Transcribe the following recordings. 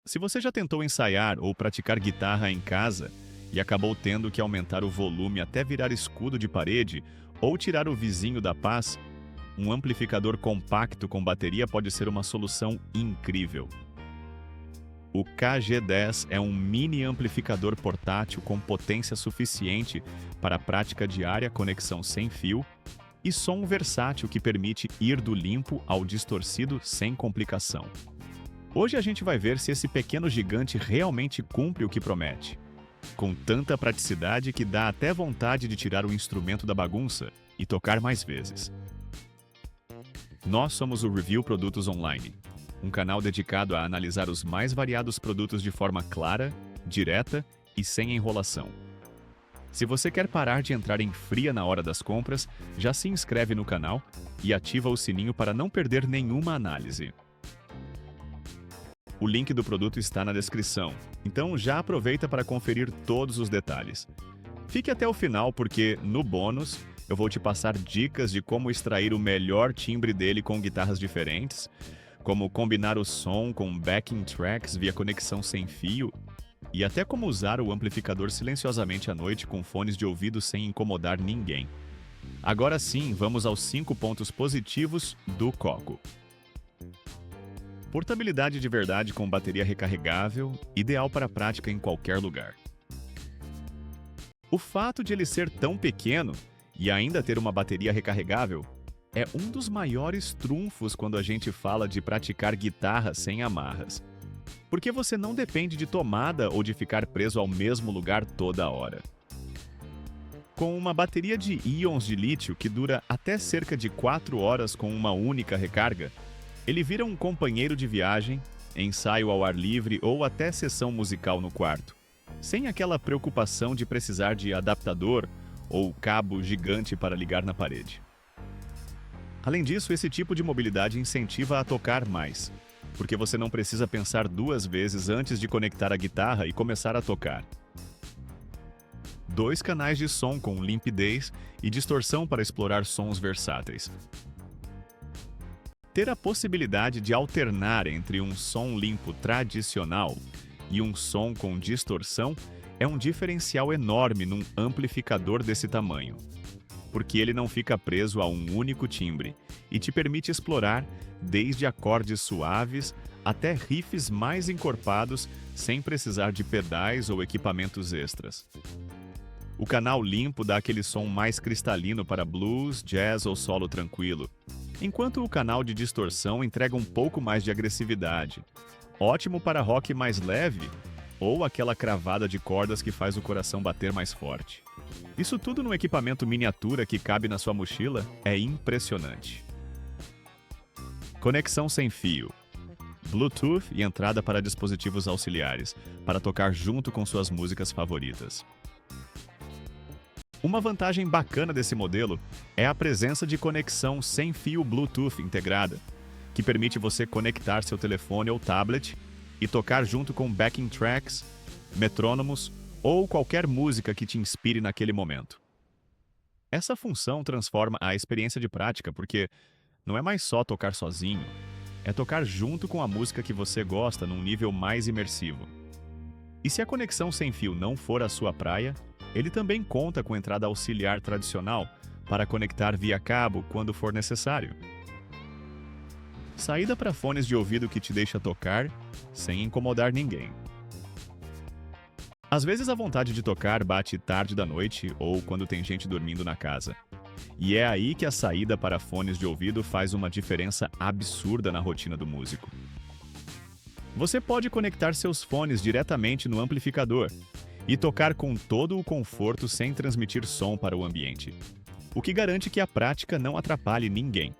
Se você já tentou ensaiar ou praticar guitarra em casa e acabou tendo que aumentar o volume até virar escudo de parede ou tirar o vizinho da paz, um amplificador compacto com bateria pode ser uma solução incrível. O KG10 é um mini amplificador portátil com potência suficiente para a prática diária, conexão sem fio e som versátil que permite ir do limpo ao distorcido sem complicação. Hoje a gente vai ver se esse pequeno gigante realmente cumpre o que promete, com tanta praticidade que dá até vontade de tirar o instrumento da bagunça e tocar mais vezes. Nós somos o Review Produtos Online, um canal dedicado a analisar os mais variados produtos de forma clara, direta e sem enrolação. Se você quer parar de entrar em fria na hora das compras, já se inscreve no canal e ativa o sininho para não perder nenhuma análise. O link do produto está na descrição, então já aproveita para conferir todos os detalhes. Fique até o final porque, no bônus, eu vou te passar dicas de como extrair o melhor timbre dele com guitarras diferentes, como combinar o som com backing tracks via conexão sem fio e até como usar o amplificador silenciosamente à noite com fones de ouvido sem incomodar ninguém. Agora sim, vamos aos 5 pontos positivos do Coco. Portabilidade de verdade com bateria recarregável, ideal para a prática em qualquer lugar. O fato de ele ser tão pequeno e ainda ter uma bateria recarregável é um dos maiores trunfos quando a gente fala de praticar guitarra sem amarras. Porque você não depende de tomada ou de ficar preso ao mesmo lugar toda hora. Com uma bateria de íons de lítio que dura até cerca de 4 horas com uma única recarga, ele vira um companheiro de viagem, ensaio ao ar livre ou até sessão musical no quarto, sem aquela preocupação de precisar de adaptador ou cabo gigante para ligar na parede. Além disso, esse tipo de mobilidade incentiva a tocar mais, porque você não precisa pensar 2 vezes antes de conectar a guitarra e começar a tocar. 2 canais de som com limpidez e distorção para explorar sons versáteis. Ter a possibilidade de alternar entre um som limpo tradicional e um som com distorção é um diferencial enorme num amplificador desse tamanho, porque ele não fica preso a um único timbre e te permite explorar desde acordes suaves até riffs mais encorpados sem precisar de pedais ou equipamentos extras. O canal limpo dá aquele som mais cristalino para blues, jazz ou solo tranquilo, enquanto o canal de distorção entrega um pouco mais de agressividade, ótimo para rock mais leve ou aquela cravada de cordas que faz o coração bater mais forte. Isso tudo num equipamento miniatura que cabe na sua mochila é impressionante. Conexão sem fio. Bluetooth e entrada para dispositivos auxiliares, para tocar junto com suas músicas favoritas. Uma vantagem bacana desse modelo é a presença de conexão sem fio Bluetooth integrada, que permite você conectar seu telefone ou tablet e tocar junto com backing tracks, metrônomos ou qualquer música que te inspire naquele momento. Essa função transforma a experiência de prática porque não é mais só tocar sozinho, é tocar junto com a música que você gosta num nível mais imersivo. E se a conexão sem fio não for a sua praia, ele também conta com entrada auxiliar tradicional para conectar via cabo quando for necessário. Saída para fones de ouvido que te deixa tocar sem incomodar ninguém. Às vezes a vontade de tocar bate tarde da noite ou quando tem gente dormindo na casa. E é aí que a saída para fones de ouvido faz uma diferença absurda na rotina do músico. Você pode conectar seus fones diretamente no amplificador e tocar com todo o conforto sem transmitir som para o ambiente, o que garante que a prática não atrapalhe ninguém.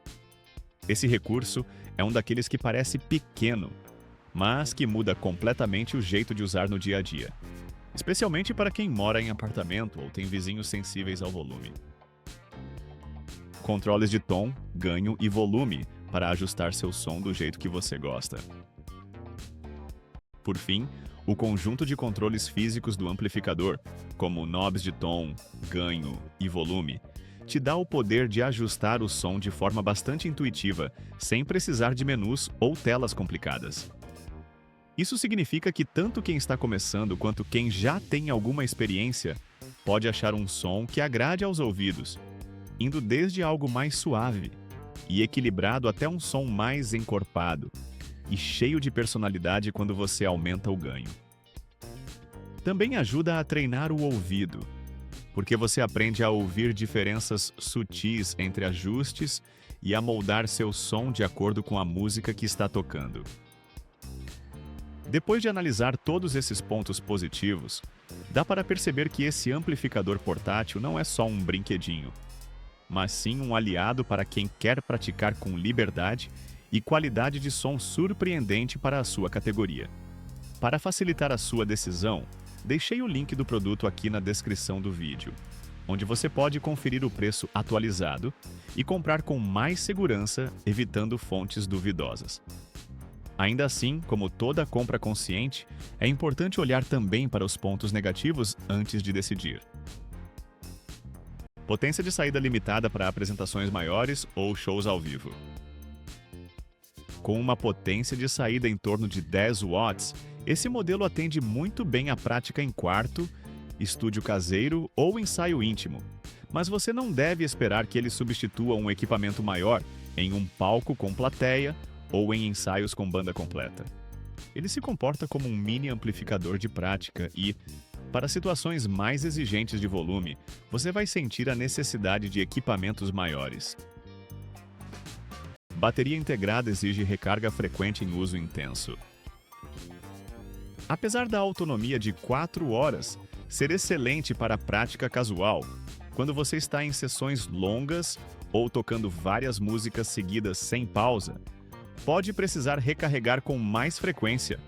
Esse recurso é um daqueles que parece pequeno, mas que muda completamente o jeito de usar no dia a dia, especialmente para quem mora em apartamento ou tem vizinhos sensíveis ao volume. Controles de tom, ganho e volume para ajustar seu som do jeito que você gosta. Por fim, o conjunto de controles físicos do amplificador, como knobs de tom, ganho e volume, te dá o poder de ajustar o som de forma bastante intuitiva, sem precisar de menus ou telas complicadas. Isso significa que tanto quem está começando quanto quem já tem alguma experiência pode achar um som que agrade aos ouvidos, indo desde algo mais suave e equilibrado até um som mais encorpado e cheio de personalidade quando você aumenta o ganho. Também ajuda a treinar o ouvido, porque você aprende a ouvir diferenças sutis entre ajustes e a moldar seu som de acordo com a música que está tocando. Depois de analisar todos esses pontos positivos, dá para perceber que esse amplificador portátil não é só um brinquedinho, mas sim um aliado para quem quer praticar com liberdade e qualidade de som surpreendente para a sua categoria. Para facilitar a sua decisão, deixei o link do produto aqui na descrição do vídeo, onde você pode conferir o preço atualizado e comprar com mais segurança, evitando fontes duvidosas. Ainda assim, como toda compra consciente, é importante olhar também para os pontos negativos antes de decidir. Potência de saída limitada para apresentações maiores ou shows ao vivo. Com uma potência de saída em torno de 10 watts, esse modelo atende muito bem à prática em quarto, estúdio caseiro ou ensaio íntimo, mas você não deve esperar que ele substitua um equipamento maior em um palco com plateia ou em ensaios com banda completa. Ele se comporta como um mini amplificador de prática e, para situações mais exigentes de volume, você vai sentir a necessidade de equipamentos maiores. Bateria integrada exige recarga frequente em uso intenso. Apesar da autonomia de 4 horas ser excelente para a prática casual, quando você está em sessões longas ou tocando várias músicas seguidas sem pausa, pode precisar recarregar com mais frequência,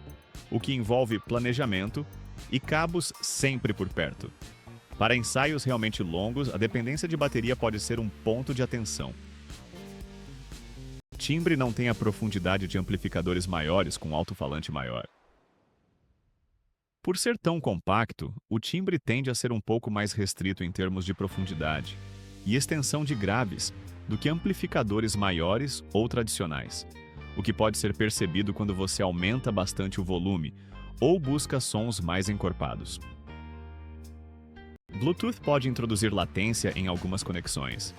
o que envolve planejamento e cabos sempre por perto. Para ensaios realmente longos, a dependência de bateria pode ser um ponto de atenção. Timbre não tem a profundidade de amplificadores maiores com alto-falante maior. Por ser tão compacto, o timbre tende a ser um pouco mais restrito em termos de profundidade e extensão de graves do que amplificadores maiores ou tradicionais, o que pode ser percebido quando você aumenta bastante o volume ou busca sons mais encorpados. Bluetooth pode introduzir latência em algumas conexões.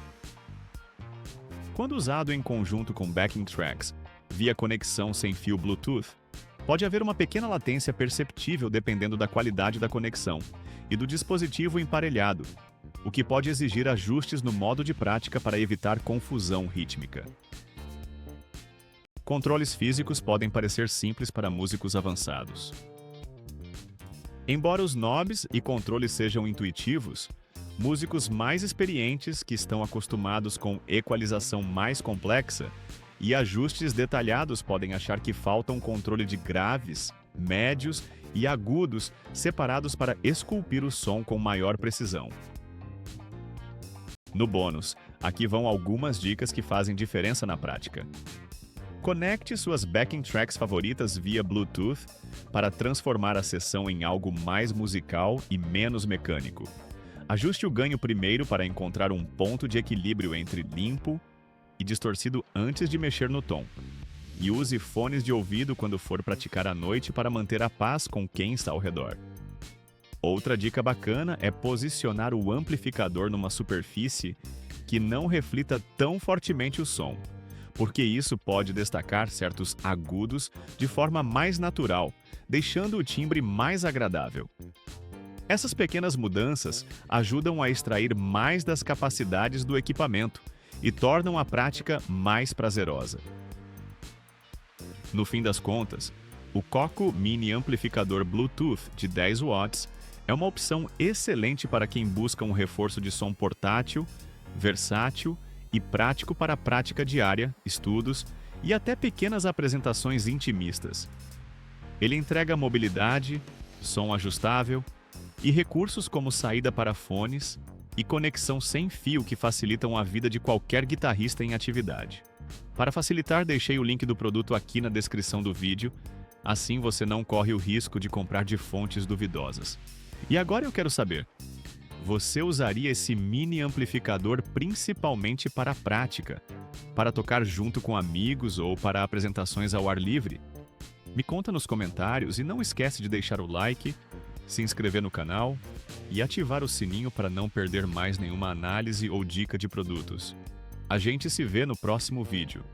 Quando usado em conjunto com backing tracks via conexão sem fio Bluetooth, pode haver uma pequena latência perceptível dependendo da qualidade da conexão e do dispositivo emparelhado, o que pode exigir ajustes no modo de prática para evitar confusão rítmica. Controles físicos podem parecer simples para músicos avançados. Embora os knobs e controles sejam intuitivos, músicos mais experientes que estão acostumados com equalização mais complexa e ajustes detalhados podem achar que falta um controle de graves, médios e agudos separados para esculpir o som com maior precisão. No bônus, aqui vão algumas dicas que fazem diferença na prática. Conecte suas backing tracks favoritas via Bluetooth para transformar a sessão em algo mais musical e menos mecânico. Ajuste o ganho primeiro para encontrar um ponto de equilíbrio entre limpo e distorcido antes de mexer no tom. E use fones de ouvido quando for praticar à noite para manter a paz com quem está ao redor. Outra dica bacana é posicionar o amplificador numa superfície que não reflita tão fortemente o som, porque isso pode destacar certos agudos de forma mais natural, deixando o timbre mais agradável. Essas pequenas mudanças ajudam a extrair mais das capacidades do equipamento e tornam a prática mais prazerosa. No fim das contas, o Coco Mini Amplificador Bluetooth de 10 watts é uma opção excelente para quem busca um reforço de som portátil, versátil e prático para a prática diária, estudos e até pequenas apresentações intimistas. Ele entrega mobilidade, som ajustável e recursos como saída para fones e conexão sem fio que facilitam a vida de qualquer guitarrista em atividade. Para facilitar, deixei o link do produto aqui na descrição do vídeo, assim você não corre o risco de comprar de fontes duvidosas. E agora eu quero saber, você usaria esse mini amplificador principalmente para a prática, para tocar junto com amigos ou para apresentações ao ar livre? Me conta nos comentários e não esquece de deixar o like, se inscrever no canal e ativar o sininho para não perder mais nenhuma análise ou dica de produtos. A gente se vê no próximo vídeo.